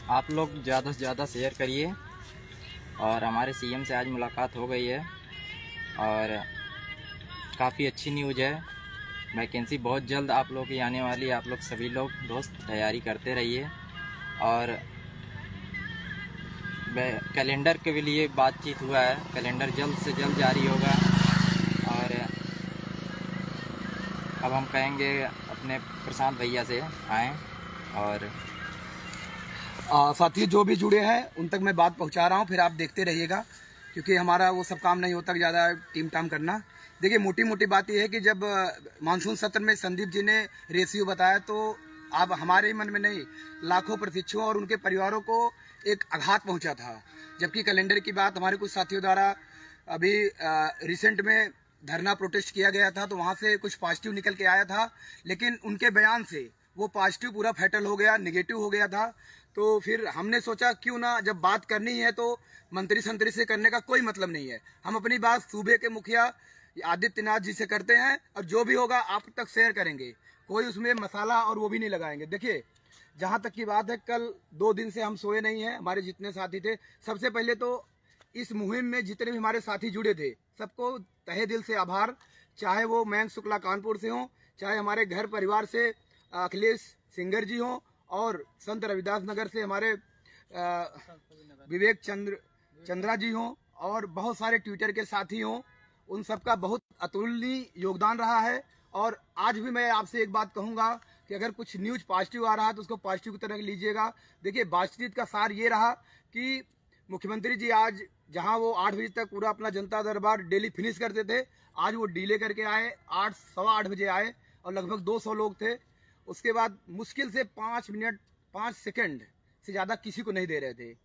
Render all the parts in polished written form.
आप लोग ज़्यादा से ज़्यादा शेयर करिए। और हमारे सीएम से आज मुलाकात हो गई है और काफ़ी अच्छी न्यूज़ है। वैकेंसी बहुत जल्द आप लोग की आने वाली है। आप लोग सभी लोग दोस्त तैयारी करते रहिए। और कैलेंडर के लिए बातचीत हुआ है, कैलेंडर जल्द से जल्द जारी होगा। और अब हम कहेंगे अपने प्रशांत भैया से आएँ। और साथी जो भी जुड़े हैं उन तक मैं बात पहुंचा रहा हूं, फिर आप देखते रहिएगा, क्योंकि हमारा वो सब काम नहीं होता ज़्यादा टीम टाम करना। देखिए, मोटी मोटी बात यह है कि जब मानसून सत्र में संदीप जी ने रेशियो बताया तो अब हमारे मन में नहीं, लाखों प्रशिक्षुओं और उनके परिवारों को एक आघात पहुंचा था। जबकि कैलेंडर की बात हमारे कुछ साथियों द्वारा अभी रिसेंट में धरना प्रोटेस्ट किया गया था, तो वहाँ से कुछ पॉजिटिव निकल के आया था, लेकिन उनके बयान से वो पॉजिटिव पूरा फैटल हो गया, निगेटिव हो गया था। तो फिर हमने सोचा क्यों ना, जब बात करनी है तो मंत्री संतरी से करने का कोई मतलब नहीं है। हम अपनी बात सूबे के मुखिया आदित्यनाथ जी से करते हैं और जो भी होगा आप तक शेयर करेंगे। कोई उसमें मसाला और वो भी नहीं लगाएंगे। देखिए, जहाँ तक की बात है, कल 2 दिन से हम सोए नहीं हैं, हमारे जितने साथी थे। सबसे पहले तो इस मुहिम में जितने भी हमारे साथी जुड़े थे सबको तहे दिल से आभार। चाहे वो मयंक शुक्ला कानपुर से हों, चाहे हमारे घर परिवार से अखिलेश सिंगर जी हों, और संत रविदास नगर से हमारे विवेक चंद्रा जी हों, और बहुत सारे ट्विटर के साथी हों। उन सबका बहुत अतुलनीय योगदान रहा है। और आज भी मैं आपसे एक बात कहूंगा कि अगर कुछ न्यूज पॉजिटिव आ रहा है तो उसको पॉजिटिव की तरह लीजिएगा। देखिए, बातचीत का सार ये रहा कि मुख्यमंत्री जी आज जहां वो 8 बजे तक पूरा अपना जनता दरबार डेली फिनिश करते थे, आज वो डिले करके आए, 8 सवा 8 बजे आए और लगभग 200 लोग थे। उसके बाद मुश्किल से 5 मिनट 5 सेकंड से ज़्यादा किसी को नहीं दे रहे थे।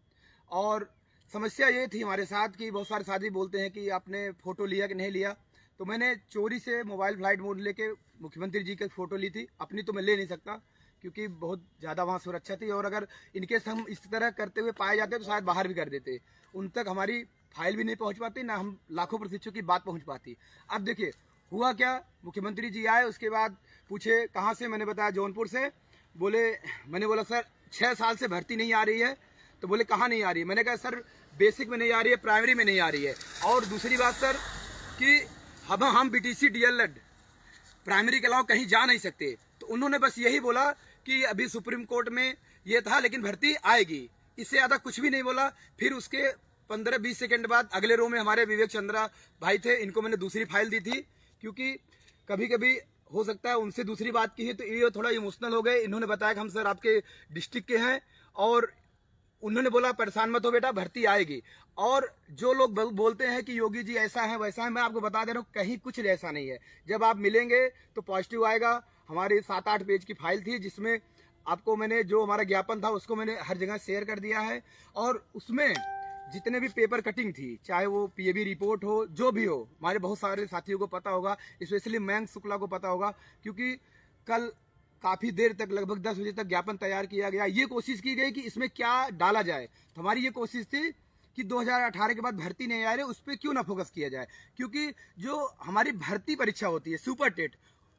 और समस्या ये थी हमारे साथ कि बहुत सारे साथी बोलते हैं कि आपने फ़ोटो लिया कि नहीं लिया, तो मैंने चोरी से मोबाइल फ्लाइट मोड लेके मुख्यमंत्री जी की फ़ोटो ली थी। अपनी तो मैं ले नहीं सकता क्योंकि बहुत ज़्यादा वहाँ सुरक्षा थी, और अगर इनकेस हम इस तरह करते हुए पाए जाते तो शायद बाहर भी कर देते। उन तक हमारी फाइल भी नहीं पहुँच पाती, ना हम लाखों प्रशिक्षुओं की बात पहुँच पाती। अब देखिए हुआ क्या, मुख्यमंत्री जी आए, उसके बाद पूछे कहाँ से, मैंने बताया जौनपुर से। बोले, मैंने बोला सर 6 साल से भर्ती नहीं आ रही है। तो बोले कहाँ नहीं आ रही है? मैंने कहा सर बेसिक में नहीं आ रही है, प्राइमरी में नहीं आ रही है। और दूसरी बात सर कि हम बीटीसी डीएलएड प्राइमरी के अलावा कहीं जा नहीं सकते। तो उन्होंने बस यही बोला कि अभी सुप्रीम कोर्ट में ये था लेकिन भर्ती आएगी, इससे ज्यादा कुछ भी नहीं बोला। फिर उसके 15-20 सेकंड बाद अगले रो में हमारे विवेक चंद्रा भाई थे, इनको मैंने दूसरी फाइल दी थी, क्योंकि कभी कभी हो सकता है उनसे दूसरी बात की है तो ये थोड़ा इमोशनल हो गए। इन्होंने बताया कि हम सर आपके डिस्ट्रिक्ट के हैं, और उन्होंने बोला परेशान मत हो बेटा, भर्ती आएगी। और जो लोग बोलते हैं कि योगी जी ऐसा है वैसा है, मैं आपको बता दे रहा हूँ कहीं कुछ ऐसा नहीं है। जब आप मिलेंगे तो पॉजिटिव आएगा। हमारी 7-8 पेज की फाइल थी जिसमें आपको मैंने जो हमारा ज्ञापन था उसको मैंने हर जगह शेयर कर दिया है। और उसमें जितने भी पेपर कटिंग थी, चाहे वो पीएबी रिपोर्ट हो, जो भी हो, हमारे बहुत सारे साथियों को पता होगा, स्पेशली मयंक शुक्ला को पता होगा, क्योंकि कल काफी देर तक लगभग 10 बजे तक ज्ञापन तैयार किया गया। ये कोशिश की गई कि इसमें क्या डाला जाए। तो हमारी ये कोशिश थी कि 2018 के बाद भर्ती नहीं आ रही, उस पर क्यों ना फोकस किया जाए, क्योंकि जो हमारी भर्ती परीक्षा होती है सुपर टेट,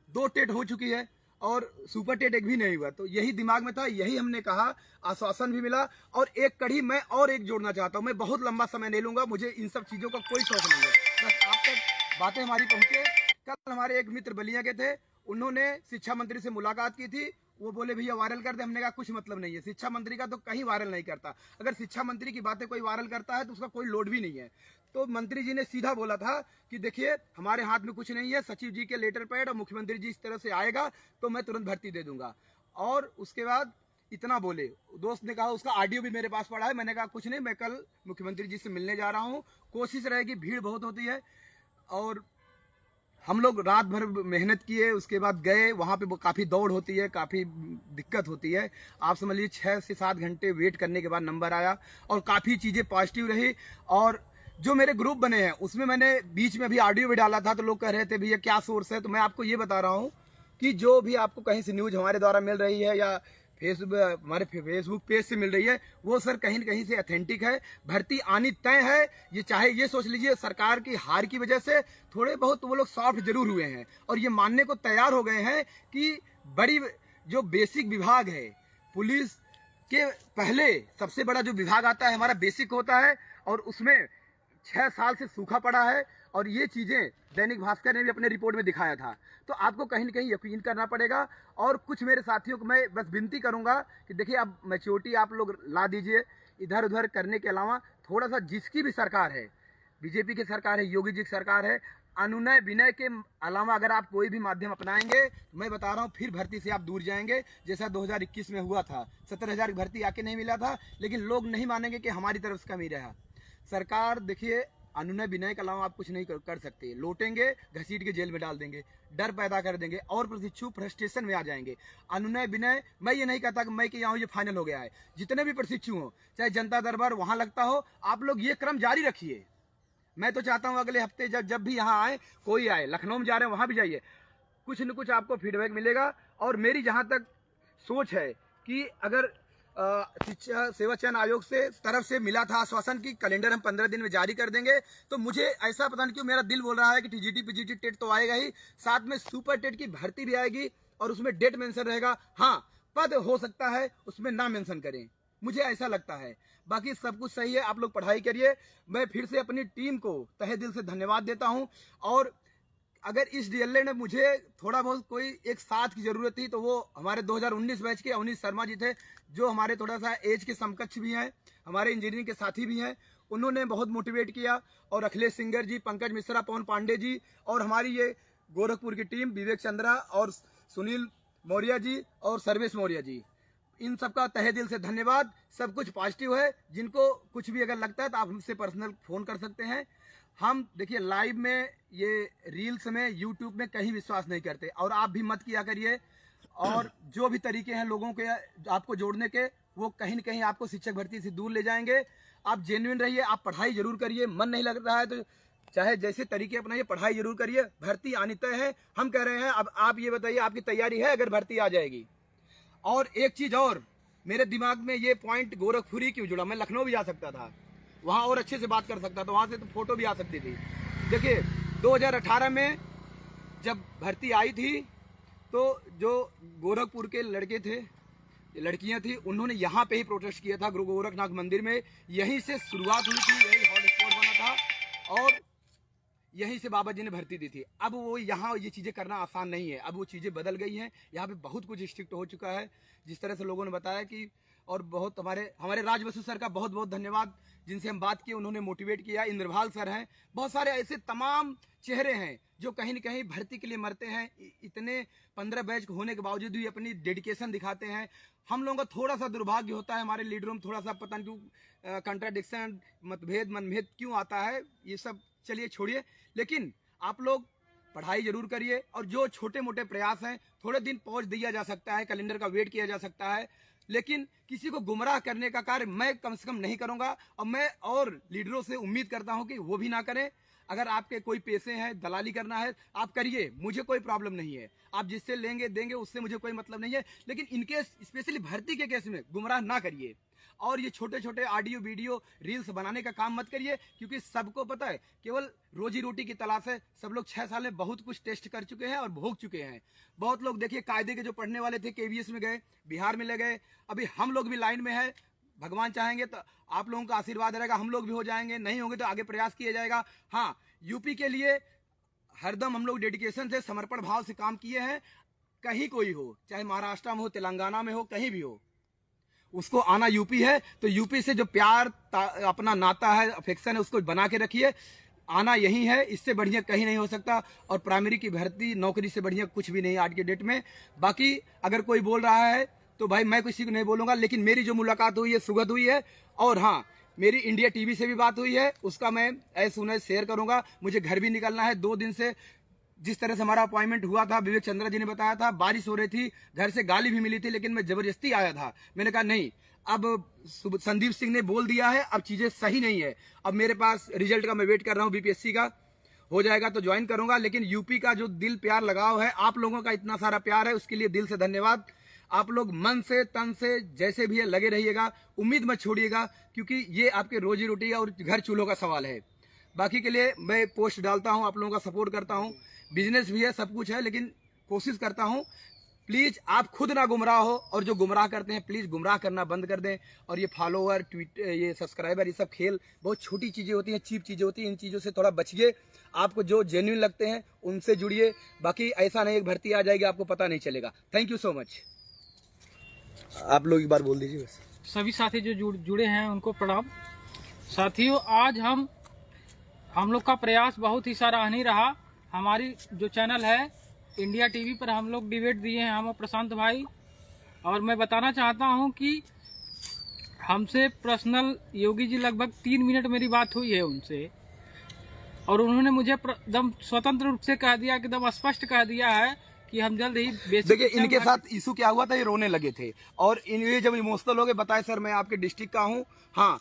2 टेट हो चुकी है और सुपर टेट एक भी नहीं हुआ। तो यही दिमाग में था, यही हमने कहा, आश्वासन भी मिला। और एक कड़ी मैं और एक जोड़ना चाहता हूँ, मैं बहुत लंबा समय नहीं लूंगा, मुझे इन सब चीजों का कोई शौक नहीं है, बस आप तक बातें हमारी पहुंचे। कल हमारे एक मित्र बलिया के थे, उन्होंने शिक्षा मंत्री से मुलाकात की थी। वो बोले भैया वायरल कर दे, हमने कहा कुछ मतलब नहीं है, शिक्षा मंत्री का तो कहीं वायरल नहीं करता। अगर शिक्षा मंत्री की बातें कोई वायरल करता है तो उसका कोई लोड भी नहीं है। तो मंत्री जी ने सीधा बोला था कि देखिए हमारे हाथ में कुछ नहीं है, सचिव जी के लेटर पैड और मुख्यमंत्री जी इस तरह से आएगा तो मैं तुरंत भर्ती दे दूंगा। और उसके बाद इतना बोले, दोस्त ने कहा, उसका ऑडियो भी मेरे पास पड़ा है। मैंने कहा कुछ नहीं, मैं कल मुख्यमंत्री जी से मिलने जा रहा हूँ, कोशिश रहेगी, भीड़ बहुत होती है। और हम लोग रात भर मेहनत किए, उसके बाद गए, वहाँ पे काफ़ी दौड़ होती है, काफ़ी दिक्कत होती है। आप समझ लीजिए 6 से 7 घंटे वेट करने के बाद नंबर आया और काफ़ी चीज़ें पॉजिटिव रही। और जो मेरे ग्रुप बने हैं उसमें मैंने बीच में भी ऑडियो भी डाला था, तो लोग कह रहे थे भैया क्या सोर्स है। तो मैं आपको ये बता रहा हूँ कि जो भी आपको कहीं से न्यूज़ हमारे द्वारा मिल रही है या हमारे फेसबुक पेज से मिल रही है, वो सर कहीं न कहीं से ऑथेंटिक है। भर्ती आनी तय है। ये चाहे ये सोच लीजिए सरकार की हार की वजह से थोड़े बहुत वो लोग सॉफ्ट जरूर हुए हैं और ये मानने को तैयार हो गए हैं कि बड़ी जो बेसिक विभाग है, पुलिस, कि पहले सबसे बड़ा जो विभाग आता है हमारा बेसिक होता है, और उसमें 6 साल से सूखा पड़ा है, और ये चीज़ें दैनिक भास्कर ने भी अपने रिपोर्ट में दिखाया था। तो आपको कहीं न कहीं यकीन करना पड़ेगा। और कुछ मेरे साथियों को मैं बस विनती करूंगा कि देखिए, अब मैच्योरिटी आप लोग ला दीजिए। इधर उधर करने के अलावा थोड़ा सा, जिसकी भी सरकार है, बीजेपी की सरकार है, योगी जी की सरकार है, अनुनय विनय के अलावा अगर आप कोई भी माध्यम अपनाएंगे, मैं बता रहा हूँ फिर भर्ती से आप दूर जाएंगे, जैसा 2021 में हुआ था। 70,000 की भर्ती आके नहीं मिला था, लेकिन लोग नहीं मानेंगे कि हमारी तरफ से कमी रहा। सरकार देखिए, अनुनय विनय के अलावा आप कुछ नहीं कर सकते। लौटेंगे, घसीट के जेल में डाल देंगे, डर पैदा कर देंगे, और प्रशिक्षु फ्रस्ट्रेशन में आ जाएंगे। अनुनय विनय, मैं ये नहीं कहता कि मैं कि यहाँ ये फाइनल हो गया है। जितने भी प्रशिक्षु हो, चाहे जनता दरबार वहां लगता हो, आप लोग ये क्रम जारी रखिए। मैं तो चाहता हूँ अगले हफ्ते जब भी यहाँ आए, कोई आए, लखनऊ में जा रहे हैं वहां भी जाइए, कुछ न कुछ आपको फीडबैक मिलेगा। और मेरी जहां तक सोच है कि अगर शिक्षा सेवा चयन आयोग से तरफ से मिला था आश्वासन की कैलेंडर हम 15 दिन में जारी कर देंगे, तो मुझे ऐसा पता नहीं क्यों मेरा दिल बोल रहा है कि टीजीटी पीजीटी टेट तो आएगा ही, साथ में सुपर टेट की भर्ती भी आएगी, और उसमें डेट मेंशन रहेगा। हाँ, पद हो सकता है उसमें ना मेंशन करें, मुझे ऐसा लगता है। बाकी सब कुछ सही है, आप लोग पढ़ाई करिए। मैं फिर से अपनी टीम को तहे दिल से धन्यवाद देता हूं। और अगर इस डीएलएड में मुझे थोड़ा बहुत कोई एक साथ की जरूरत थी, तो वो हमारे 2019 बैच के अवनीश शर्मा जी थे, जो हमारे थोड़ा सा एज के समकक्ष भी हैं, हमारे इंजीनियरिंग के साथी भी हैं। उन्होंने बहुत मोटिवेट किया। और अखिलेश सिंगर जी, पंकज मिश्रा, पवन पांडे जी, और हमारी ये गोरखपुर की टीम, विवेक चंद्रा और सुनील मौर्य जी और सर्वेश मौर्य जी, इन सबका तहे दिल से धन्यवाद। सब कुछ पॉजिटिव है। जिनको कुछ भी अगर लगता है तो आप हमसे पर्सनल फोन कर सकते हैं। हम देखिए, लाइव में, ये रील्स में, यूट्यूब में कहीं विश्वास नहीं करते, और आप भी मत किया करिए। और जो भी तरीके हैं लोगों के आपको जोड़ने के, वो कहीं न कहीं आपको शिक्षक भर्ती से दूर ले जाएंगे। आप जेन्युइन रहिए, आप पढ़ाई जरूर करिए। मन नहीं लग रहा है तो चाहे जैसे तरीके अपनाइए, पढ़ाई जरूर करिए। भर्ती आनी तय है, हम कह रहे हैं। अब आप ये बताइए, आपकी तैयारी है अगर भर्ती आ जाएगी? और एक चीज और, मेरे दिमाग में ये पॉइंट गोरखपुरी क्यों जुड़ा, मैं लखनऊ भी जा सकता था, वहां और अच्छे से बात कर सकता था, वहां से तो फोटो भी आ सकती थी। देखिए, 2018 में जब भर्ती आई थी, तो जो गोरखपुर के लड़के थे, लड़कियां थी, उन्होंने यहाँ पे ही प्रोटेस्ट किया था, गुरु गोरखनाथ मंदिर में। यहीं से शुरुआत हुई थी, यही हॉटस्पॉट बना था, और यहीं से बाबा जी ने भर्ती दी थी। अब वो यहाँ ये चीज़ें करना आसान नहीं है, अब वो चीज़ें बदल गई हैं। यहाँ पे बहुत कुछ स्ट्रिक्ट हो चुका है, जिस तरह से लोगों ने बताया कि। और बहुत हमारे राज बसु सर का बहुत बहुत धन्यवाद, जिनसे हम बात किए, उन्होंने मोटिवेट किया। इंद्रभाल सर हैं, बहुत सारे ऐसे तमाम चेहरे हैं जो कहीं न कहीं भर्ती के लिए मरते हैं। इतने 15 बैच होने के बावजूद भी अपनी डेडिकेशन दिखाते हैं। हम लोगों का थोड़ा सा दुर्भाग्य होता है, हमारे लीडरों में थोड़ा सा पता नहीं क्यों कंट्राडिक्शन, मनभेद क्यों आता है, ये सब चलिए छोड़िए। लेकिन आप लोग पढ़ाई जरूर करिए, और जो छोटे मोटे प्रयास हैं, थोड़े दिन पॉज दिया जा सकता है, कैलेंडर का वेट किया जा सकता है, लेकिन किसी को गुमराह करने का कार्य मैं कम से कम नहीं करूंगा। और मैं और लीडरों से उम्मीद करता हूं कि वो भी ना करें। अगर आपके कोई पैसे हैं, दलाली करना है, आप करिए, मुझे कोई प्रॉब्लम नहीं है। आप जिससे लेंगे देंगे, उससे मुझे कोई मतलब नहीं है। लेकिन इनके स्पेशली भर्ती के केस में गुमराह ना करिए। और ये छोटे छोटे ऑडियो वीडियो रील्स बनाने का काम मत करिए, क्योंकि सबको पता है केवल रोजी रोटी की तलाश है। सब लोग 6 साल में बहुत कुछ टेस्ट कर चुके हैं और भोग चुके हैं। बहुत लोग देखिए, कायदे के जो पढ़ने वाले थे, केवीएस में गए, बिहार में ले गए। अभी हम लोग भी लाइन में है, भगवान चाहेंगे तो आप लोगों का आशीर्वाद रहेगा, हम लोग भी हो जाएंगे, नहीं होंगे तो आगे प्रयास किया जाएगा। हाँ, यूपी के लिए हरदम हम लोग डेडिकेशन से, समर्पण भाव से काम किए हैं। कहीं कोई हो, चाहे महाराष्ट्र में हो, तेलंगाना में हो, कहीं भी हो, उसको आना यूपी है। तो यूपी से जो प्यार अपना नाता है, अफेक्शन है, उसको बना के रखिए। आना यही है, इससे बढ़िया कहीं नहीं हो सकता। और प्राइमरी की भर्ती, नौकरी से बढ़िया कुछ भी नहीं आज के डेट में। बाकी अगर कोई बोल रहा है तो भाई मैं किसी को नहीं बोलूंगा, लेकिन मेरी जो मुलाकात हुई है, सुगत हुई है। और हाँ, मेरी इंडिया टीवी से भी बात हुई है, उसका मैं एज सुन एज शेयर करूंगा। मुझे घर भी निकलना है 2 दिन से। जिस तरह से हमारा अपॉइंटमेंट हुआ था, विवेक चंद्रा जी ने बताया था, बारिश हो रही थी, घर से गाली भी मिली थी, लेकिन मैं जबरदस्ती आया था। मैंने कहा नहीं, अब संदीप सिंह ने बोल दिया है, अब चीजें सही नहीं है। अब मेरे पास रिजल्ट का मैं वेट कर रहा हूँ, बीपीएससी का हो जाएगा तो ज्वाइन करूंगा। लेकिन यूपी का जो दिल प्यार लगाव है, आप लोगों का इतना सारा प्यार है, उसके लिए दिल से धन्यवाद। आप लोग मन से, तन से, जैसे भी है लगे रहिएगा, उम्मीद मत छोड़िएगा, क्योंकि ये आपके रोजी रोटी और घर चूल्हों का सवाल है। बाकी के लिए मैं पोस्ट डालता हूं, आप लोगों का सपोर्ट करता हूं। बिजनेस भी है, सब कुछ है, लेकिन कोशिश करता हूं प्लीज आप खुद ना गुमराह हो, और जो गुमराह करते हैं प्लीज गुमराह करना बंद कर दें। और ये फॉलोअर, ट्वीट, ये सब्सक्राइबर, ये सब खेल बहुत छोटी चीजें होती हैं, चीप चीजें होती हैं, इन चीजों से थोड़ा बचिए। आपको जो जेन्युइन लगते हैं उनसे जुड़िए, बाकी ऐसा नहीं एक भर्ती आ जाएगी आपको पता नहीं चलेगा। Thank you so much. आप लोग एक बार बोल दीजिए बस। सभी साथी जो जुड़े हैं उनको प्रणाम। साथियों, आज हम लोग का प्रयास बहुत ही सराहनीय रहा। हमारी जो चैनल है इंडिया टीवी पर हम लोग डिबेट दिए हैं, हम और प्रशांत भाई। और मैं बताना चाहता हूं कि हमसे पर्सनल योगी जी लगभग 3 मिनट मेरी बात हुई है उनसे, और उन्होंने मुझे एकदम स्वतंत्र रूप से कह दिया, एकदम स्पष्ट कह दिया है कि हम जल्द ही देखिए इनके साथ इशू क्या हुआ था, ये रोने लगे थे और ये जब इमोशनल हो गए, बताए सर मैं आपके डिस्ट्रिक्ट का हूँ, हाँ